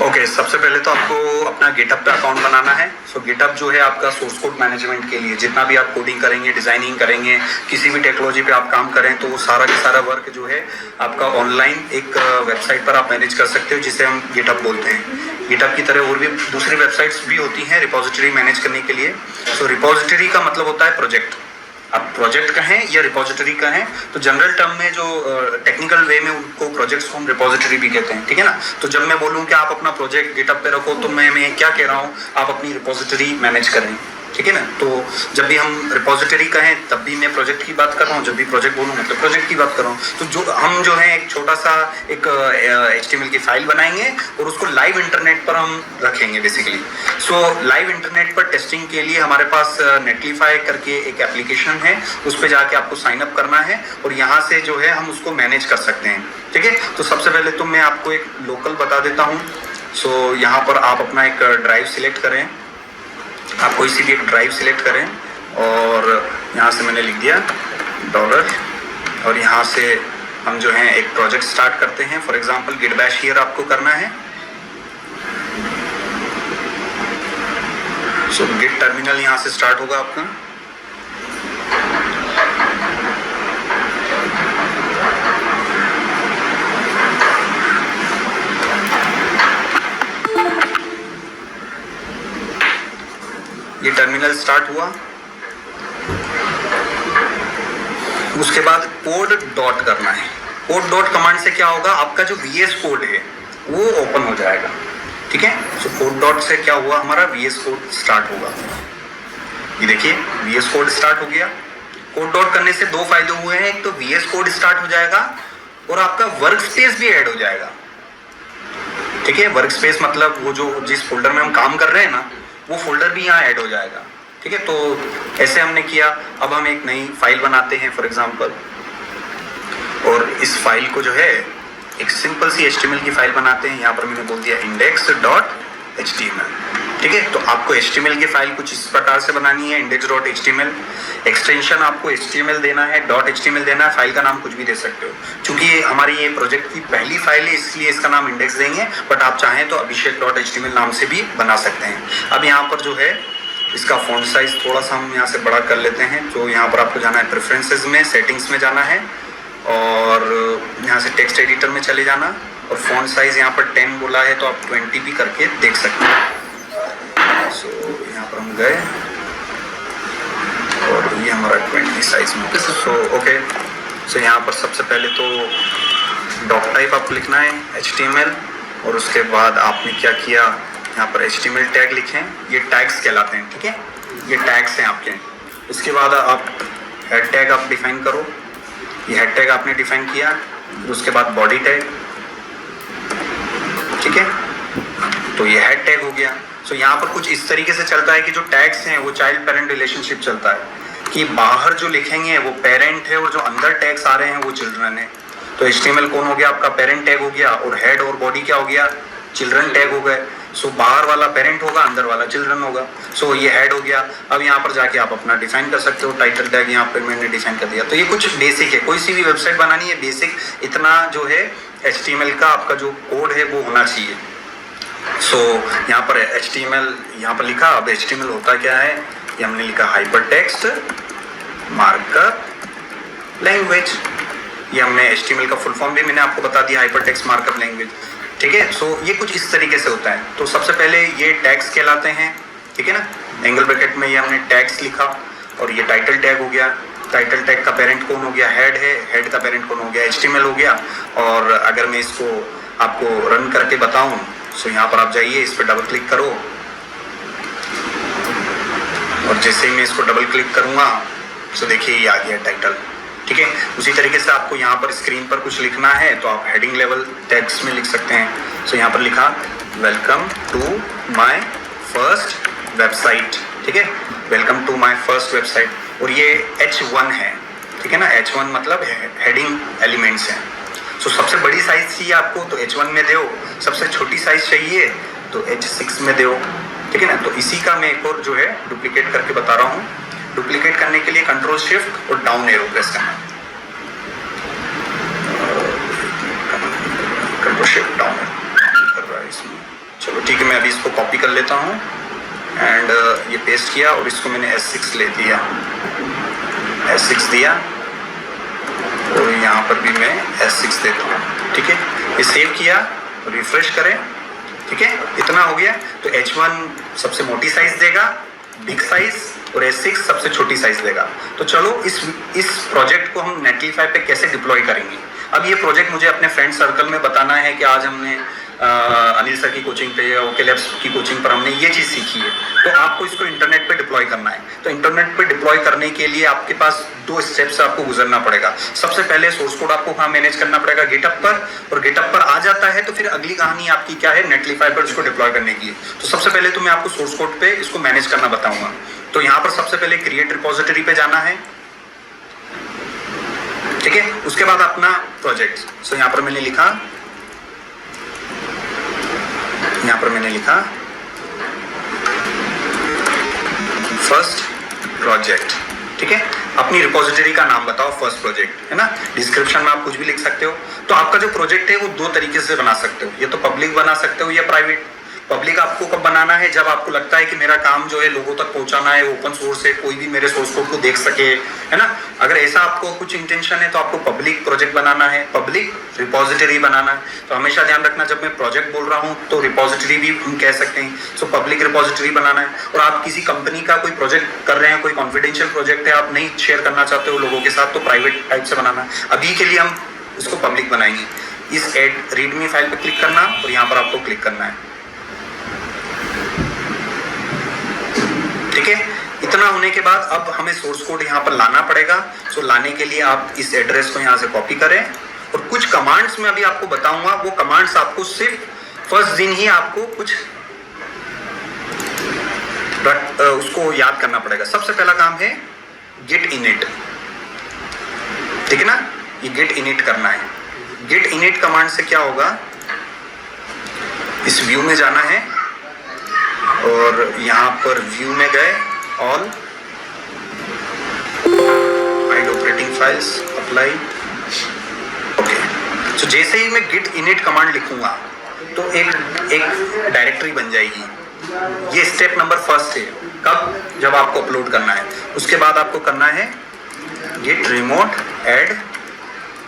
Okay, सबसे पहले तो आपको अपना गिटहब पे अकाउंट बनाना है। सो गिटहब जो है आपका सोर्स कोड मैनेजमेंट के लिए, जितना भी आप कोडिंग करेंगे, डिजाइनिंग करेंगे, किसी भी टेक्नोलॉजी पे आप काम करें, तो वो सारा का सारा वर्क जो है आपका ऑनलाइन एक वेबसाइट पर आप मैनेज कर सकते हो, जिसे हम गिटहब बोलते हैं। गिटहब की तरह और भी दूसरी वेबसाइट्स भी होती हैं रिपोजिटरी मैनेज करने के लिए। सो रिपोजिटरी का मतलब होता है प्रोजेक्ट। आप प्रोजेक्ट कहें या रिपोजिटरी कहें, तो जनरल टर्म में जो टेक्निकल वे में उनको प्रोजेक्ट्स को हम रिपोजिटरी भी कहते हैं, ठीक है ना। तो जब मैं बोलूं कि आप अपना प्रोजेक्ट गिटहब पे रखो, तो मैं क्या कह रहा हूं, आप अपनी रिपोजिटरी मैनेज करें, ठीक है ना। तो जब भी हम रिपोजिटरी कहें तब भी मैं प्रोजेक्ट की बात कर रहा हूँ, जब भी प्रोजेक्ट बोलूँ मतलब प्रोजेक्ट की बात कर रहा हूँ। तो जो हम जो है एक छोटा सा एक HTML की फाइल बनाएंगे और उसको लाइव इंटरनेट पर हम रखेंगे बेसिकली। सो लाइव इंटरनेट पर टेस्टिंग के लिए हमारे पास नेटलीफाई करके एक एप्लीकेशन है, उस पर जाके आपको साइन अप करना है और यहाँ से जो है हम उसको मैनेज कर सकते हैं, ठीक है। तो सबसे पहले तो मैं आपको एक लोकल बता देता हूँ। सो यहाँ पर आप अपना एक ड्राइव सिलेक्ट करें, आप कोई सी भी एक ड्राइव सिलेक्ट करें और यहाँ से मैंने लिख दिया $, और यहाँ से हम जो है एक प्रोजेक्ट स्टार्ट करते हैं। For example git bash here आपको करना है। सो गिट टर्मिनल यहाँ से स्टार्ट होगा आपका। ये टर्मिनल स्टार्ट हुआ। उसके बाद कोड डॉट करना है। कोड डॉट कमांड से क्या होगा, आपका जो VS कोड है वो ओपन हो जाएगा, ठीक है। सो कोड डॉट से क्या हुआ, हमारा VS कोड स्टार्ट होगा। ये देखिए VS कोड स्टार्ट हो गया। कोड डॉट करने से दो फायदे हुए हैं, एक तो VS कोड स्टार्ट हो जाएगा और आपका वर्क स्पेस भी ऐड हो जाएगा, ठीक है। वर्क स्पेस मतलब वो जो जिस फोल्डर में हम काम कर रहे हैं ना, वो फोल्डर भी यहाँ ऐड हो जाएगा, ठीक है। तो ऐसे हमने किया। अब हम एक नई फाइल बनाते हैं फॉर एग्जांपल, और इस फाइल को जो है एक सिंपल सी HTML की फाइल बनाते हैं। यहाँ पर मैंने बोल दिया index.html, ठीक है। तो आपको HTML की फाइल कुछ इस प्रकार से बनानी है, index.html। एक्सटेंशन आपको HTML देना है, .html देना है, फाइल का नाम कुछ भी दे सकते हो। चूंकि हमारी ये प्रोजेक्ट की पहली फाइल है इसलिए इसका नाम इंडेक्स देंगे, बट आप चाहें तो abhishek.html नाम से भी बना सकते हैं। अब यहाँ पर जो है इसका फॉन्ट साइज थोड़ा सा हम यहाँ से बड़ा कर लेते हैं। तो यहाँ पर आपको जाना है प्रेफरेंसेस में, सेटिंग्स में जाना है और यहाँ से टेक्स्ट एडिटर में चले जाना, और फॉन्ट साइज यहाँ पर 10 बोला है तो आप 20 भी करके देख सकते हैं। सो यहाँ पर हम गए और ये हमारा 20 साइज में। सो ओके, सो यहाँ पर सबसे पहले तो डॉक टाइप आपको लिखना है HTML, और उसके बाद आपने क्या किया, यहाँ पर HTML टैग लिखें। ये टैग्स कहलाते हैं, ठीक है, ये टैग्स हैं आपके। इसके बाद आप हेड टैग आप डिफाइन करो। ये हेड टैग आपने डिफाइन किया, फिर उसके बाद बॉडी टैग, ठीक है। तो ये हेड टैग हो गया। सो यहाँ पर कुछ इस तरीके से चलता है कि जो टैग्स हैं वो चाइल्ड पेरेंट रिलेशनशिप चलता है, कि बाहर जो लिखेंगे वो पेरेंट है और जो अंदर टैग्स आ रहे हैं वो चिल्ड्रन है। तो HTML कौन हो गया आपका, पेरेंट टैग हो गया, और हेड और बॉडी क्या हो गया, चिल्ड्रन टैग हो गए। सो बाहर वाला पेरेंट होगा, अंदर वाला चिल्ड्रन होगा। सो ये हेड हो गया। अब यहाँ पर जाके आप अपना डिफाइन कर सकते हो। टाइटल टैग यहाँ पर मैंने डिफाइन कर दिया। तो ये कुछ बेसिक है, कोई सी भी वेबसाइट बनानी है बेसिक इतना जो है HTML का आपका जो कोड है वो होना चाहिए। सो यहाँ पर HTML यहाँ पर लिखा। अब HTML होता क्या है, ये हमने लिखा हाइपरटेक्स्ट मार्कअप लैंग्वेज। ये हमने HTML का फुल फॉर्म भी मैंने आपको बता दिया, हाइपरटेक्स्ट मार्कअप लैंग्वेज, ठीक है। सो ये कुछ इस तरीके से होता है। तो सबसे पहले ये टैग्स कहलाते हैं, ठीक है ना। एंगल ब्रैकेट में ये हमने टैग्स लिखा, और ये टाइटल टैग हो गया। टाइटल टैग का पेरेंट कौन हो गया, हेड है, हेड का पेरेंट कौन हो गया, HTML हो गया। और अगर मैं इसको आपको रन करके बताऊं, सो यहाँ पर आप जाइए, इस पर डबल क्लिक करो, और जैसे ही मैं इसको डबल क्लिक करूँगा सो देखिए ये आ गया टाइटल, ठीक है। उसी तरीके से आपको यहाँ पर स्क्रीन पर कुछ लिखना है तो आप हेडिंग लेवल टेक्स्ट में लिख सकते हैं। सो यहाँ पर लिखा welcome to my first website, ठीक है, welcome to my first website. और ये H1 है, ठीक है ना। H1 मतलब हेडिंग एलिमेंट्स हैं। सो सबसे बड़ी साइज चाहिए आपको तो H1 में दो, सबसे छोटी साइज चाहिए तो H6 में दो, ठीक है ना। तो इसी का मैं एक और जो है डुप्लीकेट करके बता रहा हूँ। डुप्लीकेट करने के लिए कंट्रोल शिफ्ट और डाउन एरो प्रेस करना, कंट्रोल शिफ्ट डाउन कर रहा है इसमें। मैं अभी इसको कॉपी कर लेता हूँ एंड ये पेस्ट किया और इसको मैंने S6 ले दिया, S6 दिया और यहाँ पर भी मैं S6 देता हूँ। ठीक है, ये सेव किया, रिफ्रेश करें। ठीक है, इतना हो गया। तो H1 सबसे मोटी साइज देगा, बिग साइज, और S6 सबसे छोटी साइज देगा। तो चलो इस प्रोजेक्ट को हम नेटलीफाई पे कैसे डिप्लॉय करेंगे। अब ये प्रोजेक्ट मुझे अपने फ्रेंड सर्कल में बताना है कि आज हमने अनिल सर की कोचिंग पे या ओके लैब्स की कोचिंग पर हमने ये चीज़ सीखी है। तो आपको इसको इंटरनेट पे डिप्लॉय करना है। तो इंटरनेट पे डिप्लॉय करने के लिए आपके पास 2 स्टेप्स से आपको गुजरना पड़ेगा। सबसे पहले सोर्स कोड आपको कहाँ मैनेज करना पड़ेगा, गिटहब पर, और गिटहब पर आ जाता है तो फिर अगली कहानी आपकी क्या है, नेटलीफाई पर इसको डिप्लॉय करने की। तो सबसे पहले तो मैं आपको सोर्स कोड पे इसको मैनेज करना बताऊंगा। तो यहाँ पर सबसे पहले क्रिएट रिपोजिटरी पे जाना है। ठीक है, उसके बाद अपना प्रोजेक्ट। सो यहाँ पर मैंने लिखा फर्स्ट प्रोजेक्ट। ठीक है, अपनी रिपोजिटरी का नाम बताओ, फर्स्ट प्रोजेक्ट है ना। डिस्क्रिप्शन में आप कुछ भी लिख सकते हो। तो आपका जो प्रोजेक्ट है वो 2 तरीके से बना सकते हो, ये तो पब्लिक बना सकते हो या प्राइवेट। पब्लिक आपको कब बनाना है, जब आपको लगता है कि मेरा काम जो है लोगों तक पहुंचाना है, ओपन सोर्स है, कोई भी मेरे सोर्स कोड को देख सके, है ना। अगर ऐसा आपको कुछ इंटेंशन है तो आपको पब्लिक प्रोजेक्ट बनाना है, पब्लिक रिपोजिटरी बनाना है। तो हमेशा ध्यान रखना, जब मैं प्रोजेक्ट बोल रहा हूँ तो रिपोजिटरी भी हम कह सकते हैं। सो पब्लिक रिपोजिटरी बनाना है। और आप किसी कंपनी का कोई प्रोजेक्ट कर रहे हैं, कोई कॉन्फिडेंशियल प्रोजेक्ट है, आप नहीं शेयर करना चाहते हो लोगों के साथ, तो प्राइवेट टाइप से बनाना है। अभी के लिए हम इसको पब्लिक बनाएंगे। इस एड रीडमी फाइल पर क्लिक करना और यहाँ पर आपको क्लिक करना है। ठीक है, इतना होने के बाद अब हमें सोर्स कोड यहाँ पर लाना पड़ेगा। सो लाने के लिए आप इस एड्रेस को यहाँ से कॉपी करें और कुछ कमांड्स में अभी आपको बताऊंगा। वो कमांड्स आपको सिर्फ फर्स्ट दिन ही आपको कुछ उसको याद करना पड़ेगा। सबसे पहला काम है git init। ठीक है ना, ये git init करना है। git init कमांड से क्या होगा, इस व्यू में जाना है और यहाँ पर व्यू में गए, all hide operating files, apply, okay. तो जैसे ही मैं git init कमांड लिखूंगा तो एक डायरेक्टरी बन जाएगी। ये स्टेप नंबर फर्स्ट है। कब, जब आपको अपलोड करना है। उसके बाद आपको करना है git remote add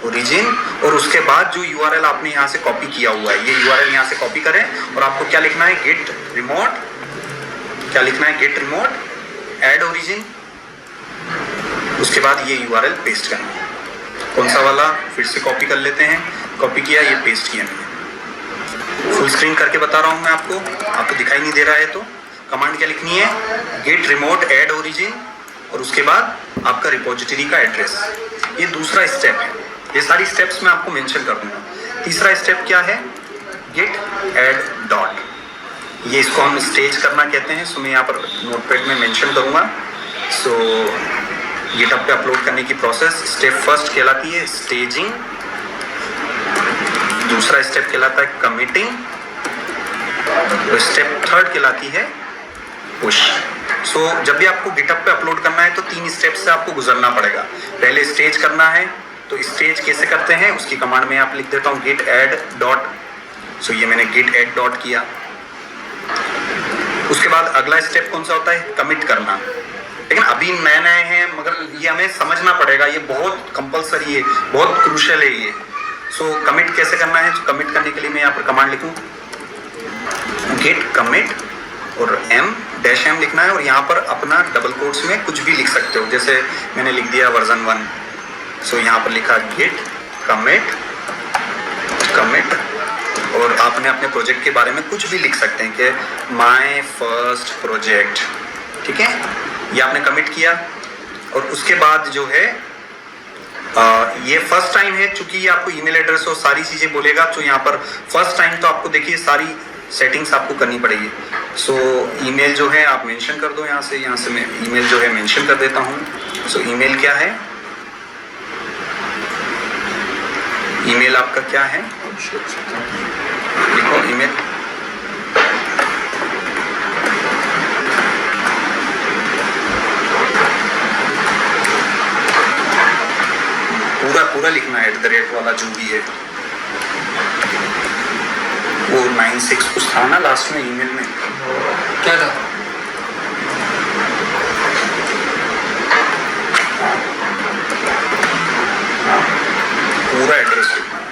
origin, और उसके बाद जो URL आपने यहाँ से कॉपी किया हुआ है, ये URL यहाँ से कॉपी करें और आपको क्या लिखना है, git remote add origin। उसके बाद ये URL पेस्ट करना है। कौन सा वाला, फिर से कॉपी कर लेते हैं। कॉपी किया, ये पेस्ट किया मैंने। फुल स्क्रीन करके बता रहा हूँ मैं आपको दिखाई नहीं दे रहा है तो कमांड क्या लिखनी है, git remote add origin, और उसके बाद आपका रिपोजिटरी का एड्रेस। ये दूसरा स्टेप है। ये सारी स्टेप्स मैं आपको मेंशन कर दूंगा। तीसरा स्टेप क्या है, git add dot। ये इसको हम स्टेज करना कहते हैं। सो मैं यहाँ पर नोटपैड में मेंशन करूँगा। सो गिटहब पे अपलोड करने की प्रोसेस, स्टेप फर्स्ट कहलाती है स्टेजिंग, दूसरा स्टेप कहलाता है कमिटिंग, और स्टेप थर्ड कहलाती है पुश। सो जब भी आपको गिटहब पे अपलोड करना है तो 3 स्टेप से आपको गुजरना पड़ेगा। पहले स्टेज करना है, तो स्टेज कैसे करते हैं उसकी कमांड में आप लिख देता हूँ git add dot। सो ये मैंने git add dot किया। उसके बाद अगला स्टेप कौन सा होता है, कमिट करना। लेकिन अभी नए हैं, मगर ये हमें समझना पड़ेगा, ये बहुत कंपलसरी है, बहुत क्रूशियल है ये। सो कमिट कैसे करना है, तो कमिट करने के लिए मैं यहाँ पर कमांड लिखूँ git commit और m लिखना है, और यहाँ पर अपना डबल कोट्स में कुछ भी लिख सकते हो। जैसे मैंने लिख दिया वर्जन 1। सो यहाँ पर लिखा git commit, और आपने अपने प्रोजेक्ट के बारे में कुछ भी लिख सकते हैं कि माय फर्स्ट प्रोजेक्ट। ठीक है, ये आपने कमिट किया। और उसके बाद जो है ये फर्स्ट टाइम है, चूंकि ये आपको ईमेल एड्रेस और सारी चीज़ें बोलेगा, तो यहाँ पर फर्स्ट टाइम तो आपको देखिए सारी सेटिंग्स आपको करनी पड़ेगी। सो ईमेल जो है आप मेंशन कर दो। यहाँ से मैं ईमेल जो है मेंशन कर देता हूँ। सो ईमेल क्या है, ईमेल आपका क्या है, लिखो ईमेल। पूरा लिखना है, @ वाला जो भी है। वो 96 कुछ था ना लास्ट में ईमेल में, क्या था? पूरा एड्रेस लिखना है।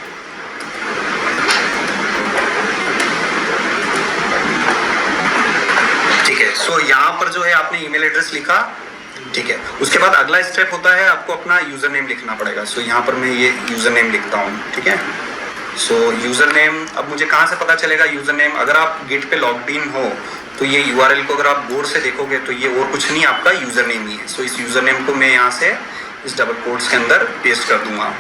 ठीक है, सो यहाँ पर जो है आपने ईमेल एड्रेस लिखा, ठीक है। उसके बाद अगला स्टेप होता है आपको अपना यूजर नेम लिखना पड़ेगा। सो यहाँ पर मैं ये यूजर नेम लिखता हूँ, ठीक है। सो यूजर नेम, अब मुझे कहाँ से पता चलेगा यूजर नेम? अगर आप गिट पे लॉग्ड इन हो तो ये यूआरएल को अगर आप गौर से देखोगे तो ये और कुछ नहीं, आपका यूजर नेम ही है। सो इस यूजर नेम को मैं यहाँ से इस डबल कोट्स के अंदर पेस्ट कर दूंगा,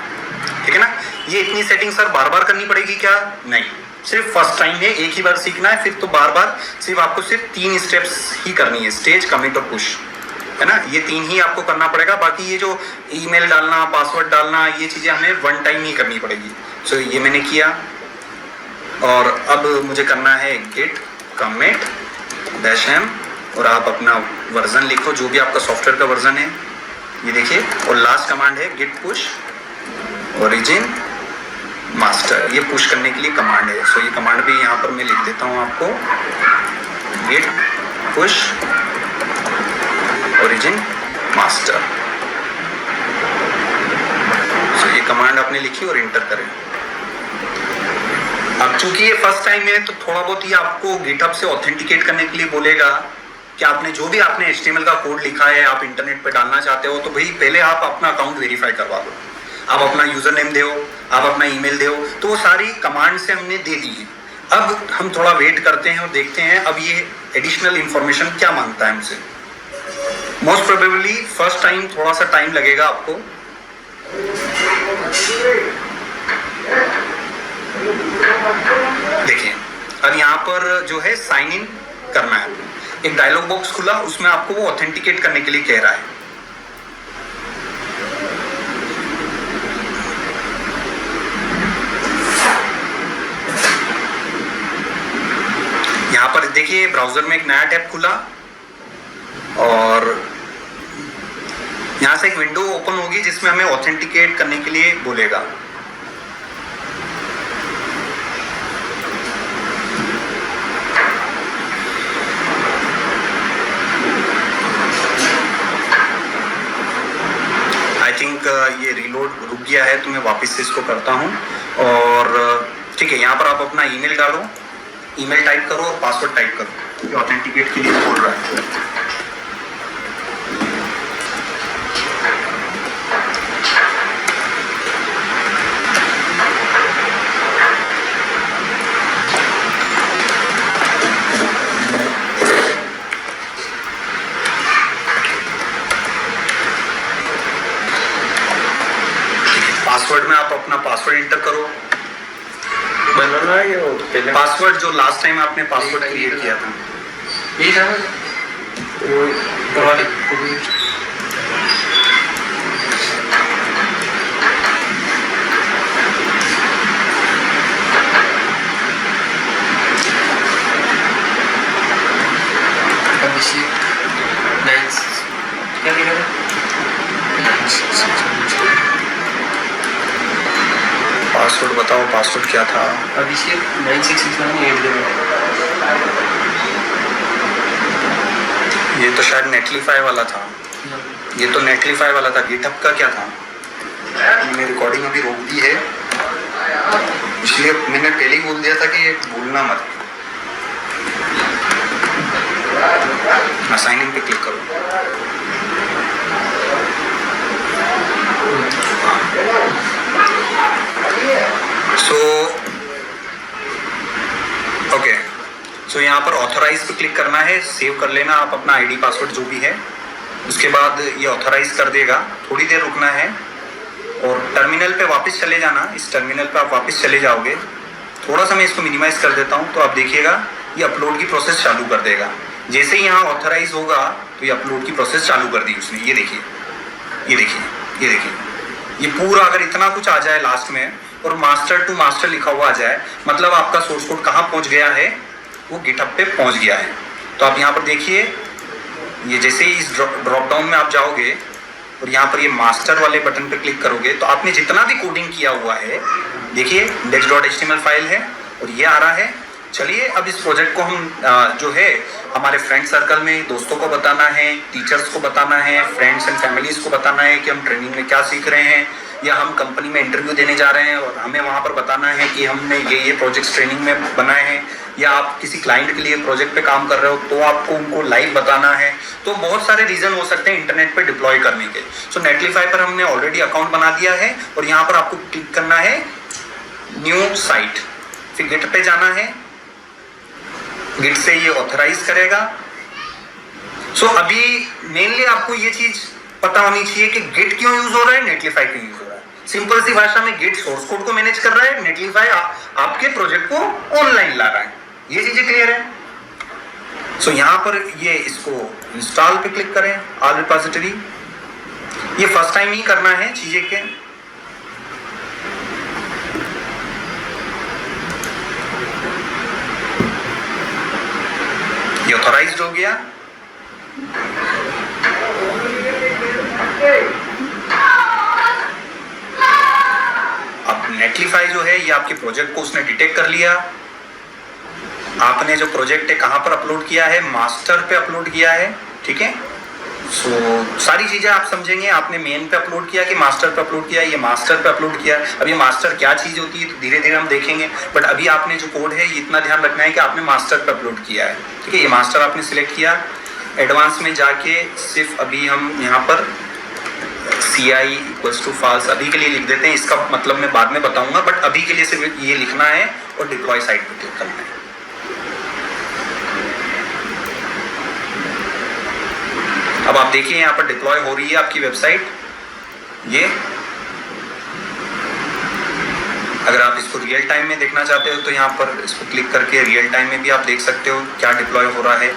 ठीक है ना। ये इतनी सेटिंग सर बार बार करनी पड़ेगी क्या? नहीं, सिर्फ फर्स्ट टाइम है, एक ही बार सीखना है, फिर तो बार बार सिर्फ आपको सिर्फ 3 स्टेप्स ही करनी है, स्टेज, कमिट और पुश, है ना। ये 3 ही आपको करना पड़ेगा। बाकी ये जो ईमेल डालना, पासवर्ड डालना, ये चीज़ें हमें वन टाइम ही करनी पड़ेगी। सो ये मैंने किया और अब मुझे करना है गिट कमिट -m और आप अपना वर्जन लिखो, जो भी आपका सॉफ्टवेयर का वर्जन है, ये देखिए। और लास्ट कमांड है गिट पुश ओरिजिन मास्टर, ये पुश करने के लिए कमांड है। सो ये कमांड भी यहाँ पर मैं लिख देता हूँ आपको, गिट पुश ओरिजिन मास्टर। सो ये कमांड आपने लिखी और इंटर करें। अब चूंकि ये फर्स्ट टाइम है तो थोड़ा बहुत ही आपको गिटहब से ऑथेंटिकेट करने के लिए बोलेगा कि आपने जो भी आपने HTML का कोड लिखा है, आप इंटरनेट पे डालना चाहते हो, तो भाई पहले आप अपना अकाउंट वेरीफाई करवा दो, आप अपना यूजर नेम दो, आप अपना ईमेल दो। तो वो सारी कमांड से हमने दे दी है। अब हम थोड़ा वेट करते हैं और देखते हैं अब ये एडिशनल इंफॉर्मेशन क्या मांगता है हमसे। मोस्ट प्रोबेबली फर्स्ट टाइम थोड़ा सा टाइम लगेगा आपको। देखिए, अब यहाँ पर जो है साइन इन करना है, एक डायलॉग बॉक्स खुला, उसमें आपको वो ऑथेंटिकेट करने के लिए कह रहा है। यहाँ पर देखिए ब्राउजर में एक नया टैब खुला और यहाँ से एक विंडो ओपन होगी जिसमें हमें ऑथेंटिकेट करने के लिए बोलेगा। आई थिंक ये रीलोड रुक गया है तो मैं वापस से इसको करता हूँ। और ठीक है, यहाँ पर आप अपना ईमेल डालो, ईमेल टाइप करो और पासवर्ड टाइप करो, ये ऑथेंटिकेट के लिए बोल रहा है। पासवर्ड में आप अपना पासवर्ड इंटर करो, बनाना है वो पहले पासवर्ड जो लास्ट टाइम आपने पासवर्ड क्रिएट किया था। ये था वो करवा दे। अभिषेक 9 क्या लिखा था? पासवर्ड बताओ, पासवर्ड क्या था? अभिषेक 9669 ये तो शायद नेटलीफाई वाला था, ये तो नेटलीफाई वाला था। गिटहब का क्या था? मैंने रिकॉर्डिंग अभी रोक दी है, इसलिए मैंने पहले ही बोल दिया था कि भूलना मत। साइन इन पे क्लिक करो। सो यहाँ पर ऑथराइज पे क्लिक करना है, सेव कर लेना आप अपना आईडी पासवर्ड जो भी है। उसके बाद ये ऑथराइज कर देगा, थोड़ी देर रुकना है और टर्मिनल पे वापस चले जाना। इस टर्मिनल पे आप वापस चले जाओगे, थोड़ा सा मैं इसको मिनिमाइज कर देता हूँ तो आप देखिएगा ये अपलोड की प्रोसेस चालू कर देगा। जैसे ही यहाँ ऑथराइज होगा तो ये अपलोड की प्रोसेस चालू कर दी उसने। ये देखिए, ये देखिए, ये देखिए, ये पूरा अगर इतना कुछ आ जाए लास्ट में और मास्टर टू मास्टर लिखा हुआ आ जाए, मतलब आपका सोर्स कोड कहाँ पहुँच गया है, वो गिटहब पे पहुँच गया है। तो आप यहाँ पर देखिए, ये जैसे ही इस ड्रॉप डाउन में आप जाओगे और यहाँ पर ये मास्टर वाले बटन पे क्लिक करोगे तो आपने जितना भी कोडिंग किया हुआ है, देखिए index.html फाइल है और ये आ रहा है चलिए अब इस प्रोजेक्ट को हम जो है हमारे फ्रेंड सर्कल में दोस्तों को बताना है, टीचर्स को बताना है, फ्रेंड्स एंड फैमिलीज को बताना है कि हम ट्रेनिंग में क्या सीख रहे हैं, या हम कंपनी में इंटरव्यू देने जा रहे हैं और हमें वहाँ पर बताना है कि हमने ये प्रोजेक्ट्स ट्रेनिंग में बनाए हैं, या आप किसी क्लाइंट के लिए प्रोजेक्ट पे काम कर रहे हो तो आपको उनको लाइव बताना है। तो बहुत सारे रीज़न हो सकते हैं इंटरनेट पे डिप्लॉय करने के। सो नेटलीफाई पर हमने ऑलरेडी अकाउंट बना दिया है और यहाँ पर आपको क्लिक करना है न्यू साइट, फिर गिट पे जाना है, गिट से ये ऑथराइज करेगा। सो अभी मेनली आपको ये चीज पता होनी चाहिए कि गिट क्यों यूज हो रहा है, नेटलीफाई क्यों यूज हो रहा है। सिंपल सी भाषा में गिट सोर्स कोड को मैनेज कर रहा है, नेटलीफाई आपके प्रोजेक्ट को ऑनलाइन ला रहा है। ये चीजें क्लियर है। सो यहां पर ये इसको इंस्टॉल पे क्लिक करें, ऑल रिपोजिटरी। ये फर्स्ट टाइम ही करना है चीजें के। ये ऑथराइज्ड हो गया। अब नेटलीफाई जो है ये आपके प्रोजेक्ट को उसने डिटेक्ट कर लिया। आपने जो प्रोजेक्ट है कहां पर अपलोड किया है, मास्टर पे अपलोड किया है, ठीक है। सो सारी चीजें आप समझेंगे। आपने मेन पे अपलोड किया कि मास्टर पे अपलोड किया, ये मास्टर पे अपलोड किया। अब ये मास्टर क्या चीज होती है तो धीरे धीरे हम देखेंगे, बट अभी आपने जो कोड है ये इतना ध्यान रखना है कि आपने मास्टर पे अपलोड किया है, ठीक है। ये मास्टर आपने सिलेक्ट किया। एडवांस में जाके सिर्फ अभी हम यहाँ पर CI इक्वल्स टू फॉल्स अभी के लिए लिख देते हैं, इसका मतलब मैं बाद में बताऊंगा, बट अभी के लिए सिर्फ ये लिखना है और डिप्लॉय साइट पे क्लिक करना है। अब आप देखिए यहाँ पर डिप्लॉय हो रही है आपकी वेबसाइट। ये अगर आप इसको रियल टाइम में देखना चाहते हो तो यहाँ पर इसको क्लिक करके रियल टाइम में भी आप देख सकते हो क्या डिप्लॉय हो रहा है।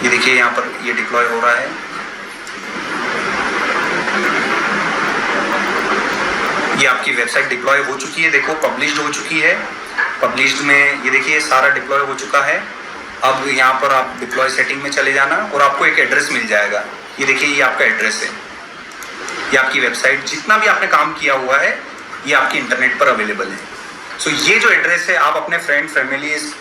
ये देखिए यहाँ पर ये डिप्लॉय हो रहा है। ये आपकी वेबसाइट डिप्लॉय हो चुकी है, देखो पब्लिश्ड हो चुकी है। पब्लिश्ड में ये देखिए सारा डिप्लॉय हो चुका है। अब यहाँ पर आप डिप्लॉय सेटिंग में चले जाना और आपको एक एड्रेस मिल जाएगा। ये देखिए ये आपका एड्रेस है, ये आपकी वेबसाइट जितना भी आपने काम किया हुआ है ये आपकी इंटरनेट पर अवेलेबल है। सो ये जो एड्रेस है आप अपने फ्रेंड फैमिलीज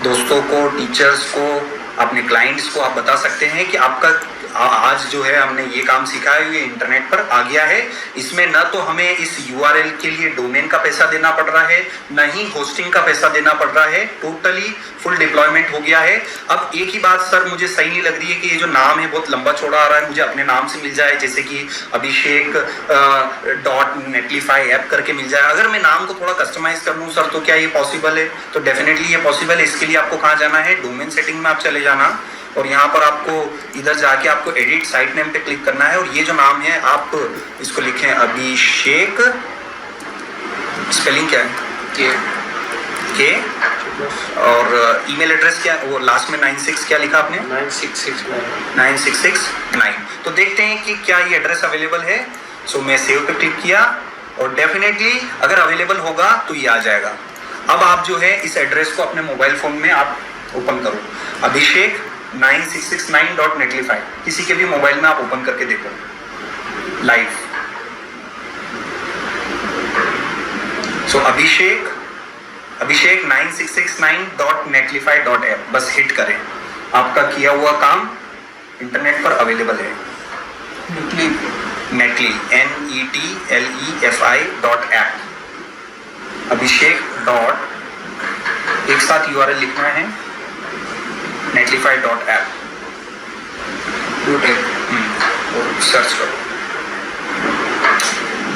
दोस्तों को, टीचर्स को, अपने क्लाइंट्स को आप बता सकते हैं कि आपका आज जो है हमने ये काम सीखा है ये इंटरनेट पर आ गया है। इसमें न तो हमें इस URL के लिए डोमेन का पैसा देना पड़ रहा है, न ही होस्टिंग का पैसा देना पड़ रहा है, टोटली फुल डिप्लॉयमेंट हो गया है। अब एक ही बात सर मुझे सही नहीं लग रही है कि ये जो नाम है बहुत लंबा चौड़ा आ रहा है, मुझे अपने नाम से मिल जाए, जैसे कि अभिषेक .netlify ऐप करके मिल जाए। अगर मैं नाम को थोड़ा कस्टमाइज कर लूँ सर तो क्या ये पॉसिबल है? तो डेफिनेटली ये पॉसिबल है। इसके लिए आपको कहाँ जाना है, डोमेन सेटिंग में आप चले जाना और यहाँ पर आपको इधर जाके आपको एडिट साइट नेम पे क्लिक करना है और ये जो नाम है आप इसको लिखें अभिषेक, स्पेलिंग क्या है, के और ईमेल एड्रेस क्या, वो लास्ट में 96 क्या लिखा आपने, 9669। तो देखते हैं कि क्या ये एड्रेस अवेलेबल है। सो मैं सेव पे क्लिक किया और डेफिनेटली अगर अवेलेबल होगा तो ये आ जाएगा। अब आप जो है इस एड्रेस को अपने मोबाइल फोन में आप ओपन करो, अभिषेक 9669.netlify, किसी के भी मोबाइल में आप ओपन करके देखो लाइव। सो अभिषेक 9669.netlify.app बस हिट करें, आपका किया हुआ काम इंटरनेट पर अवेलेबल है। नेटली NETLEFI.app, अभिषेक डॉट एक साथ URL लिखना है netlify.app, सर्च करो।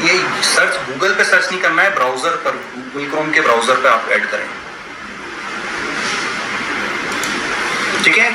ये सर्च गूगल पे सर्च नहीं करना है, ब्राउजर पर, गूगल क्रोम के ब्राउजर पे आप ऐड करें, ठीक है।